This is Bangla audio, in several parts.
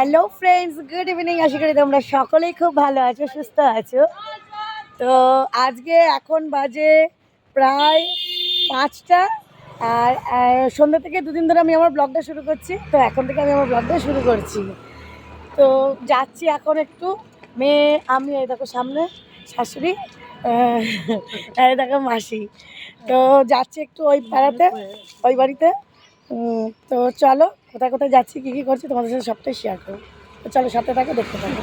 Hello friends, good evening. আশা করি তোমরা সকলেই খুব ভালো আছো, সুস্থ আছো। তো আজকে এখন বাজে প্রায় 5টা, আর সন্ধ্যা থেকে দুদিন ধরে আমি আমার ব্লগটা শুরু করছি। তো এখন থেকে আমি আমার ব্লগটা শুরু করছি। তো যাচ্ছি এখন একটু, মেয়ে আমি, এই দেখো সামনে শাশুড়ি, এই দেখো মাসি। তো যাচ্ছি একটু ওই পাড়াতে, ওই বাড়িতে। তো চলো, কোথায় কোথায় যাচ্ছি, কী কী করছি তোমাদের সাথে সবটাই শেয়ার করো। তো চলো, সাথে থাকো, দেখতে থাকো।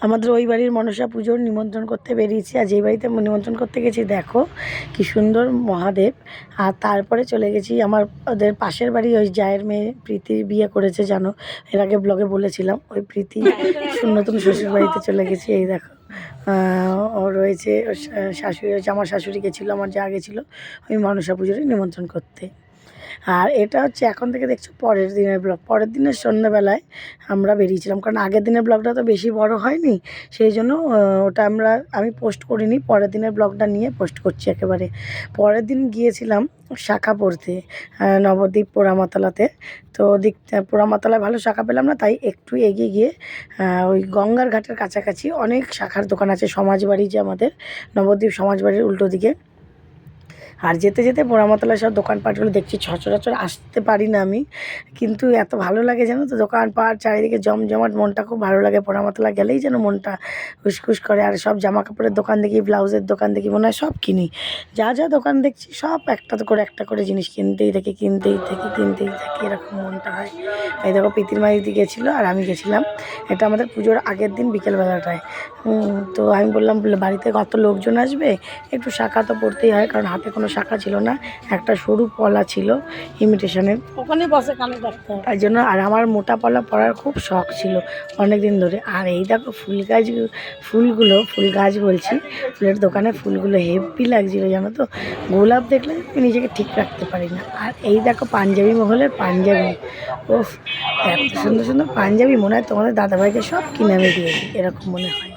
আমাদের ওই বাড়ির মনসা পুজোর নিমন্ত্রণ করতে বেরিয়েছি। আর যেই বাড়িতে নিমন্ত্রণ করতে গেছি দেখো কি সুন্দর মহাদেব। আর তারপরে চলে গেছি আমার ওদের পাশের বাড়ি, ওই জায়ের মেয়ে প্রীতি বিয়ে করেছে, জানো, এর আগে ব্লগে বলেছিলাম। ওই প্রীতি নতুন শ্বশুর বাড়িতে চলে গেছি। এই দেখো ও রয়েছে, শাশুড়ি রয়েছে, আমার শাশুড়ি গেছিলো, আমার যা গেছিলো ওই মনসা পুজোরই নিমন্ত্রণ করতে। আর এটা হচ্ছে এখন থেকে দেখছো পরের দিনের ব্লগ। পরের দিনের সন্ধ্যাবেলায় আমরা বেরিয়েছিলাম, কারণ আগের দিনের ব্লগটা তো বেশি বড় হয়নি, সেই জন্য ওটা আমি পোস্ট করিনি। পরের দিনের ব্লগটা নিয়ে পোস্ট করছি একেবারে। পরের দিন গিয়েছিলাম শাখা পড়তে নবদ্বীপ পোড়ামাতলাতে। তো পোড়ামাতলায় ভালো শাখা পেলাম না, তাই একটু এগিয়ে গিয়ে ওই গঙ্গার ঘাটের কাছাকাছি অনেক শাখার দোকান আছে। সমাজবাড়ি, যে আমাদের নবদ্বীপ সমাজবাড়ির উল্টো দিকে। আর যেতে যেতে পোড়ামাতলায় সব দোকানপাটগুলো দেখছি, সচরাচর আসতে পারি না আমি, কিন্তু এত ভালো লাগে জানো তো, দোকানপাট চারিদিকে জমজমাট, মনটা খুব ভালো লাগে। পোড়ামাতলা গেলেই যেন মনটা খুশখুশ করে। আর সব জামা কাপড়ের দোকান দেখি, ব্লাউজের দোকান দেখি, মনে হয় সব কিনি। যা যা দোকান দেখছি সব একটা করে জিনিস কিনতেই থাকি এরকম মনটা হয়। এই দেখো প্রীতির মা দিদি গেছিলো আর আমি গেছিলাম। এটা আমাদের পুজোর আগের দিন বিকেলবেলাটায়। তো আমি বললাম, বাড়িতে কত লোকজন আসবে, একটু শাখা তো পড়তেই হয়, কারণ হাতে কোনো শাখা ছিল না, একটা সরু পলা ছিল ইমিটেশনের, ওখানে বসে কানে রাখতে হয়, তাই জন্য। আর আমার মোটা পলা পরার খুব শখ ছিল অনেক দিন ধরে। আর এই দেখো ফুল গাছ বলছি, ফুলের দোকানে ফুলগুলো হেভি লাগছিল জানো তো। গোলাপ দেখলে আমি নিজেকে ঠিক রাখতে পারি না। আর এই দেখো পাঞ্জাবি মহলের পাঞ্জাবি, ওফ, এত সুন্দর সুন্দর পাঞ্জাবি, মনে হয় তোমাদের দাদাভাইকে সব কিনে আমি দিয়েছি, এরকম মনে হয়।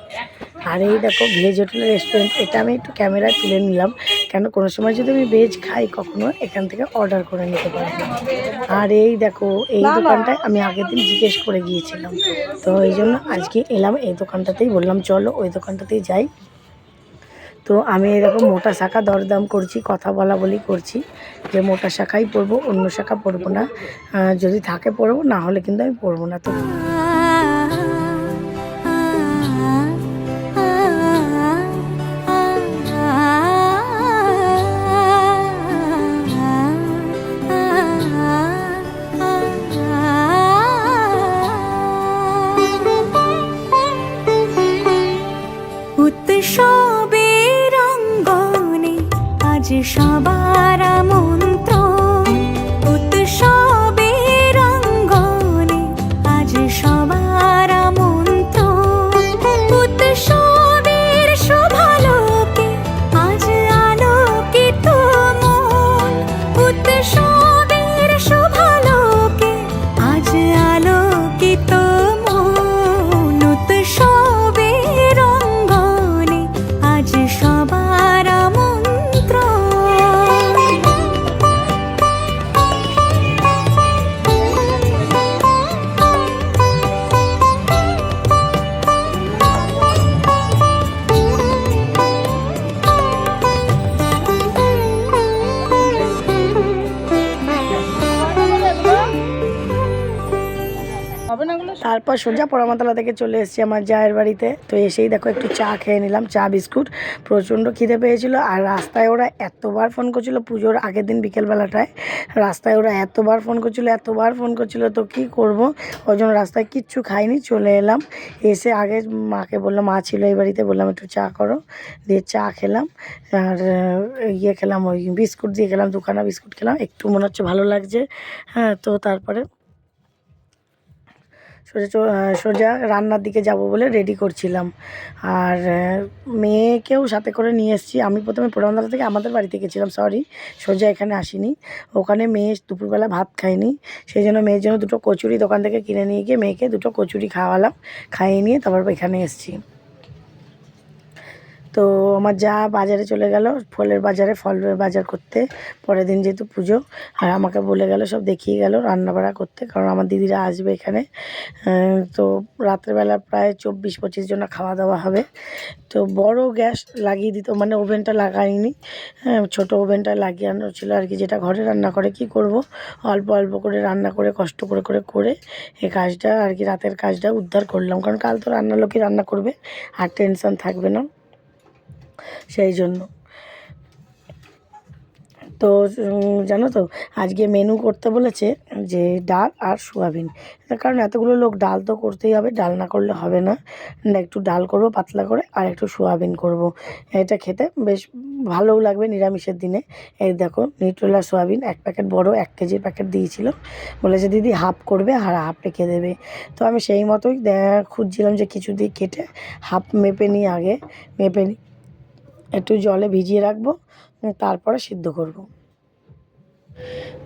আর এই দেখো ভেজ হোটেলের রেস্টুরেন্ট, এটা আমি একটু ক্যামেরায় তুলে নিলাম, কেন কোনো সময় যদি আমি ভেজ খাই কখনো, এখান থেকে অর্ডার করে নিতে পারবো। আর এই দেখো এই দোকানটায় আমি আগের দিন জিজ্ঞেস করে গিয়েছিলাম, তো এই জন্য আজকে এলাম এই দোকানটাতেই। বললাম চলো ওই দোকানটাতেই যাই। তো আমি এরকম মোটা শাখা দরদাম করছি, কথা বলি করছি যে মোটা শাখাই পরবো, অন্য শাখা পরবো না। যদি থাকে পরবো, না হলে কিন্তু আমি পরবো না। তো উৎসবের অঙ্গনে আজ সবার মন্ত্র, উৎসবের অঙ্গনে আজ সবার মন্ত্র, উৎসবের শোভালোকে আজ আলোকিত মন, উৎসবের শোভালোকে আজ আলোকিত মন, উৎসবের অঙ্গনে আজ সবার মন্ত্র। তারপর সোজা পোড়ামাতলা থেকে চলে এসেছি আমার জায়ের বাড়িতে। তো এসেই দেখো একটু চা খেয়ে নিলাম, চা বিস্কুট। প্রচণ্ড খিদে পেয়েছিল। আর রাস্তায় ওরা এতবার ফোন করছিল, পুজোর আগের দিন বিকেলবেলাটায় রাস্তায় ওরা এতবার ফোন করছিল, তো কী করবো, ওই জন্য রাস্তায় কিচ্ছু খাইনি, চলে এলাম। এসে আগে মাকে বললাম, মা ছিল এই বাড়িতে, বললাম একটু চা করো, দিয়ে চা খেলাম। আর খেলাম, ওই বিস্কুট দিয়ে খেলাম, দুখানা বিস্কুট খেলাম, একটু মনে হচ্ছে ভালো লাগছে। হ্যাঁ, তো তারপরে সোজা রান্নার দিকে যাব বলে রেডি করছিলাম। আর মেয়েকেও সাথে করে নিয়ে এসেছি। আমি প্রথমে পোড়ামাতলা থেকে আমাদের বাড়িতে গেছিলাম, সোজা এখানে আসিনি। ওখানে মেয়ে দুপুরবেলা ভাত খায়নি, সেই জন্য মেয়ের জন্য দুটো কচুরি দোকান থেকে কিনে নিয়ে গিয়ে মেয়েকে দুটো কচুরি খাওয়ালাম, খাইয়ে নিয়ে তারপর এখানে এসেছি। তো আমার যা বাজারে চলে গেল ফলের বাজার করতে, পরের দিন যেহেতু পুজো। আর আমাকে বলে গেল, সব দেখিয়ে গেল রান্নাবাড়া করতে, কারণ আমার দিদিরা আসবে এখানে। তো রাত্রেবেলা প্রায় 24-25 জনা খাওয়া দাওয়া হবে। তো বড় গ্যাস লাগিয়ে দিত, মানে ওভেনটা লাগাইনি, হ্যাঁ ছোটো ওভেনটা লাগিয়ানো ছিল আর কি, যেটা ঘরে রান্না করে কি করব, অল্প অল্প করে রান্না করে কষ্ট করে করে এই কাজটা আর কি, রাতের কাজটা উদ্ধার করলাম। কারণ কাল তো রান্নার লোকই রান্না করবে, আর টেনশন থাকবে না, সেই জন্য। তো জানো তো আজকে মেনু করতে বলেছে যে ডাল আর সোয়াবিন, কারণ এতগুলো লোক ডাল তো করতেই হবে, ডাল না করলে হবে না। একটু ডাল করব পাতলা করে, আর একটু সোয়াবিন করব, এটা খেতে বেশ ভালোও লাগবে নিরামিষের দিনে। এই দেখো নিউট্রেলা সোয়াবিন 1 প্যাকেট, বড় 1 কেজির প্যাকেট দিয়েছিল, বলেছে দিদি হাফ করবে আর হাফ রেখে দেবে। তো আমি সেই মতোই খুঁজছিলাম যে কিছু দিয়ে কেটে হাফ মেপে নিই, আগে মেপে নিই, একটু জলে ভিজিয়ে রাখবো, তারপরে সিদ্ধ করব।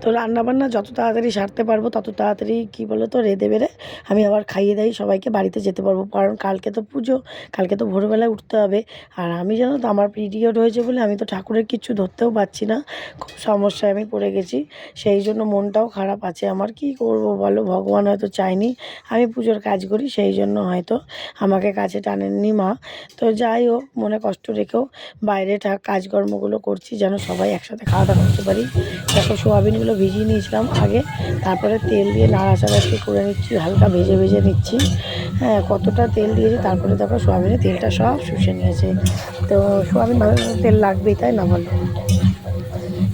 তো রান্নাবান্না যত তাড়াতাড়ি সারতে পারবো তত তাড়াতাড়ি কী বলো তো রেঁধে বেড়ে আমি আবার খাইয়ে দাইয়ে সবাইকে বাড়িতে যেতে পারবো, কারণ কালকে তো পুজো, কালকে তো ভোরবেলায় উঠতে হবে। আর আমি জানো তো আমার পিরিয়ড হয়েছে বলে আমি তো ঠাকুরের কিচ্ছু ধরতেও পারছি না, খুব সমস্যায় আমি পড়ে গেছি, সেই জন্য মনটাও খারাপ আছে আমার। কি করব বলো, ভগবান হয়তো চায়নি আমি পুজোর কাজ করি, সেই জন্য হয়তো আমাকে কাছে টানেননি মা। তো যাই হোক, মনে কষ্ট রেখেও বাইরে কাজকর্মগুলো করছি যেন সবাই একসাথে খাওয়া দাওয়া করতে পারি। দেখো সোয়াবিনগুলো ভিজিয়ে নিয়েছিলাম আগে, তারপরে তেল দিয়ে নাড়াচাড়াচি করে নিচ্ছি, হালকা ভেজে ভেজে নিচ্ছি। হ্যাঁ কতটা তেল দিয়েছি, তারপরে দেখো সোয়াবিনের তেলটা সব শুষে নিয়েছে। তো সোয়াবিন ভালো তেল লাগবেই, তাই না বলো?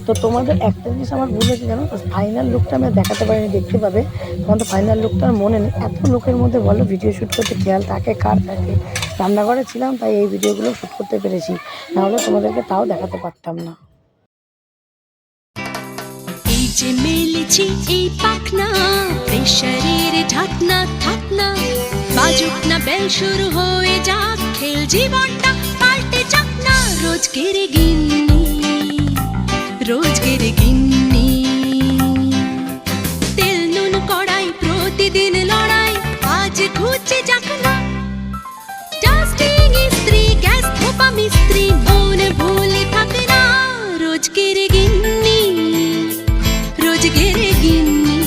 তো তোমাদের একটা জিনিস আমার ভুল হয়েছে জানো তো, ফাইনাল লুকটা আমি দেখাতে পারিনি, দেখতে পাবে তোমাদের ফাইনাল লুকটা আর মনে নেই। এত লোকের মধ্যে বলো ভিডিও শ্যুট করতে খেয়াল থাকে কার থাকে, রান্নাঘরে ছিলাম তাই এই ভিডিওগুলো শ্যুট করতে পেরেছি, নাহলে তোমাদেরকে তাও দেখাতে পারতাম না। এই যে মেলেছি এই পাখনা, প্রেশারের ঢাকনা থাকনা, বাজুক না বেল শুরু হয়ে যাক, খেল জীবনটা পাল্টে যাক না। রোজকের গিন্নি, রোজকের গিন্নি, তেল নুন কড়াই প্রতিদিন লড়াই, আজ ঘুচে যাক না। ডাস্টিং ইস্ত্রি গ্যাস ধোপা মিস্ত্রি, মন ভুলে থাকে না। রোজকের গিন্নি, রোজকের গিন্নি,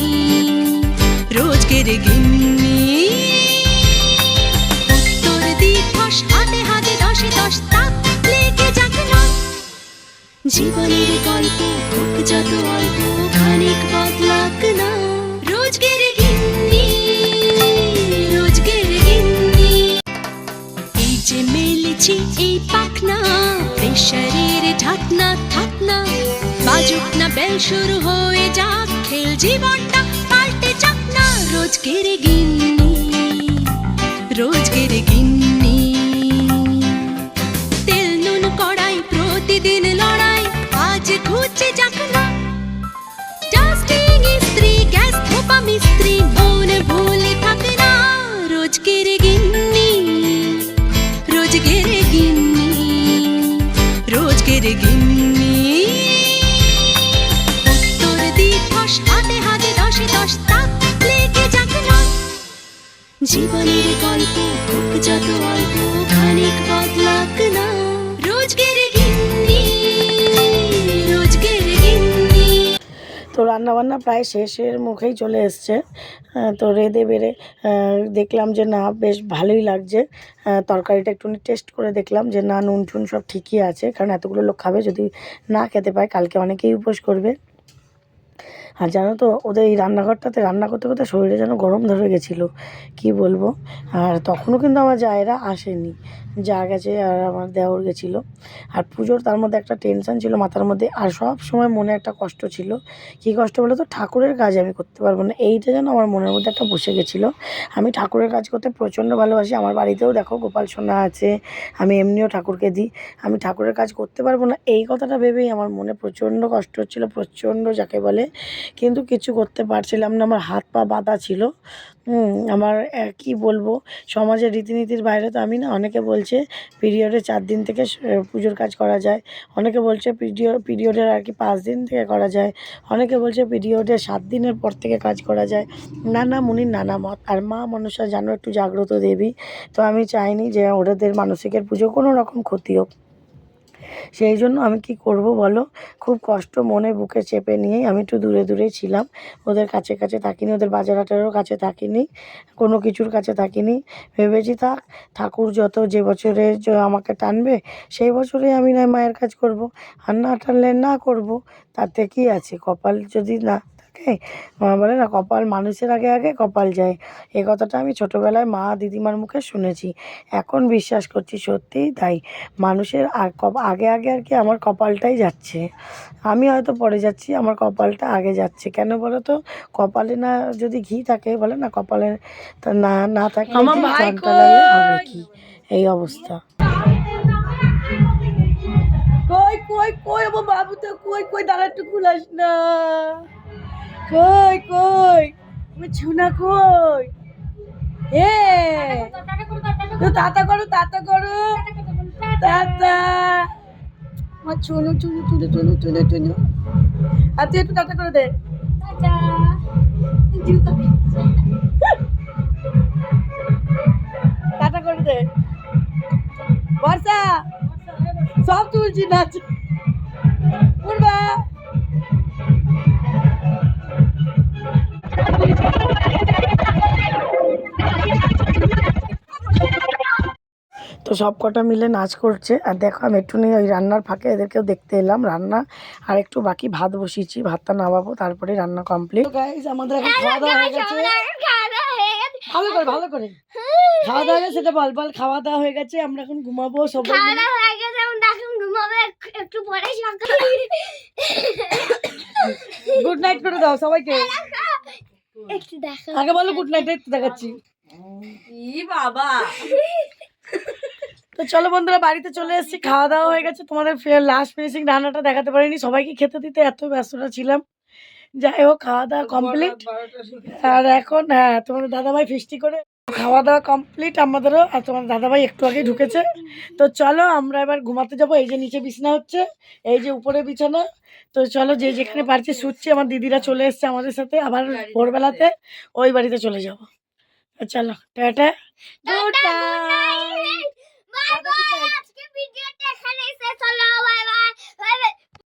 রোজকের গিন্নি। উত্তর দিবস হাতে হাতে 10-10 তাক লেগে যাক না। জীবনের গল্প হোক যত অল্প, খানিক বদলাক না। রোজকের গিন্নি, রোজকের গিন্নি। এই যে মেলেছি এই পাখনা, প্রেশারের ঢাকনা থাকনা, বাজুক না বেল শুরু হয়ে যাক, খেল জীবনটা পাল্টে যাক না। রোজকের গিন্নি, রোজকের গিন্নি, তেল নুন কড়াই প্রতিদিন লড়াই, আজ ঘুচে যাক না। ডাস্টিং ইস্ত্রি গ্যাস ধোপা মিস্ত্রি, মন ভুলে থাকে না। রোজকের গিন্নি, রোজকের গিন্নি, রোজকের গিন্নি। উত্তর দিবস হাতে হাতে 10-10 তাক লেগে যাক না। জীবনের গল্প হোক যত অল্প, খানিক বদলাক না। রোজকের গিন্নি, রোজকের গিন্নি। তো রান্নাবান্না প্রায় শেষের মুখেই চলে এসছে। তো রেঁধে বেড়ে দেখলাম যে না বেশ ভালোই লাগছে। তরকারিটা একটু টেস্ট করে দেখলাম যে না নুন টুন সব ঠিকই আছে, কারণ এতগুলো লোক খাবে, যদি না খেতে পায় কালকে অনেকেই উপোস করবে। আর জানো তো ওদের এই রান্নাঘরটাতে রান্না করতে করতে শরীরে যেন গরম ধরে গেছিলো, কি বলবো। আর তখনও কিন্তু আমার জায়েরা আসেনি, যা গেছে আর আমার দেওর গেছিলো। আর পুজোর তার মধ্যে একটা টেনশন ছিল মাথার মধ্যে, আর সব সময় মনে একটা কষ্ট ছিল। কী কষ্ট বলো তো, ঠাকুরের কাজ আমি করতে পারবো না, এইটা যেন আমার মনের মধ্যে একটা বসে গেছিলো। আমি ঠাকুরের কাজ করতে প্রচণ্ড ভালোবাসি, আমার বাড়িতেও দেখো গোপাল সোনা আছে, আমি এমনিও ঠাকুরকে দিই। আমি ঠাকুরের কাজ করতে পারবো না এই কথাটা ভেবেই আমার মনে প্রচণ্ড কষ্ট হচ্ছিলো, প্রচণ্ড যাকে বলে। কিন্তু কিছু করতে পারছিলাম না, আমার হাত পা বাঁধা ছিল। আমার কি বলবো, সমাজের রীতিনীতির বাইরে তো আমি না, অনেকে বলছে পিরিয়ডে 4 দিন থেকে পুজোর কাজ করা যায়, অনেকে বলছে পিরিয়ডের আর কি 5 দিন থেকে করা যায়, অনেকে বলছে পিরিয়ডে 7 দিনের পর থেকে কাজ করা যায়। নানা মুনির নানা মত। আর মা মনসা জানো একটু জাগ্রত দেবী, তো আমি চাইনি যে ওদের মানসিকের পুজো কোনো রকম ক্ষতি হোক। সেই জন্য আমি কি করব বলো, খুব কষ্ট মনে বুকে চেপে নিয়ে আমি একটু দূরে দূরে ছিলাম, ওদের কাছে কাছে থাকিনি, ওদের বাজার হাটেরও কাছে থাকিনি, কোনো কিছুর কাছে থাকিনি। ভেবেছি ঠাকুর যত যে বছরে আমাকে টানবে সেই বছরে আমি নয় মায়ের কাজ করব, আর না টানলে না করব, তাতে কি আছে, কপাল যদি না থাকে, বলে না কপাল মানুষের আগে আগে কপাল যায়, এ কথাটা আমি ছোটোবেলায় মা দিদিমার মুখে শুনেছি, এখন বিশ্বাস করছি সত্যিই তাই। মানুষের আগে আগে আর কি আমার কপালটাই যাচ্ছে, আমি হয়তো পরে যাচ্ছি, আমার কপালটা আগে যাচ্ছে। কেন বলো তো, কপালে না যদি ঘি থাকে, বলে না কপালে তা না না থাকলে আমার ঘি ভাই জনটা লাগলে হবে কই? কি, এই অবস্থা। কই কই কই আমার বাবু তো কই কই দাঁড়া একটু খুলাস না কই কই আমার ছুনা কই এ তো তাতা করো তাতা আমার চুনু চুনু চুনু চুনু চুনু চুনু আর তুই একটু টাটা করে দে টাটা করে দে বর্ষা সব তুলছি নাচ উঠবা তো সব কটা মিলে নাচ করছে, আর দেখো আমি একটুখানি ওই রান্নার ফাঁকে এদেরকেও দেখতে এলাম, রান্না আর একটু বাকি, ভাত বসিয়েছি, ভাতটা নামাবো তারপরে রান্না কমপ্লিট। গাইস আমাদের এখন খাওয়া দাওয়া হয়ে গেছে, ভালো করে ভালো করে খাওয়া দাওয়া হয়ে গেছে, সেটা বল বল, খাওয়া দাওয়া হয়ে গেছে, আমরা এখন ঘুমাবো সবাই মিলে। গুড নাইট করে দাও সবাইকে, আগে বলো গুড নাইট, একটু দেখাচ্ছি। বাবা তো চলো বন্ধুরা, বাড়িতে চলে এসেছি, খাওয়া দাওয়া হয়ে গেছে, তোমাদের লাস্ট ফিনিশিং রান্নাটা দেখাতে পারিনি, সবাইকে খেতে দিতে এত ব্যস্ততা ছিলাম। যাই হোক, খাওয়া দাওয়া কমপ্লিট, আর এখন হ্যাঁ তোমাদের দাদাভাই ফিস্টি করে খাওয়া দাওয়া কমপ্লিট আমাদেরও, আর তোমার দাদাভাই একটু আগেই ঢুকেছে। তো চলো আমরা এবার ঘুমাতে যাবো, এই যে নিচে বিছানা হচ্ছে, এই যে উপরে বিছানা। তো চলো যে যেখানে পারছি শুচ্ছি, আমার দিদিরা চলে এসছে আমাদের সাথে, আবার ভোরবেলাতে ওই বাড়িতে চলে যাবো। চলো টাটা, গুড নাইট। আজকে ভিডিওটা এখানেই শেষ হলো, বাই বাই।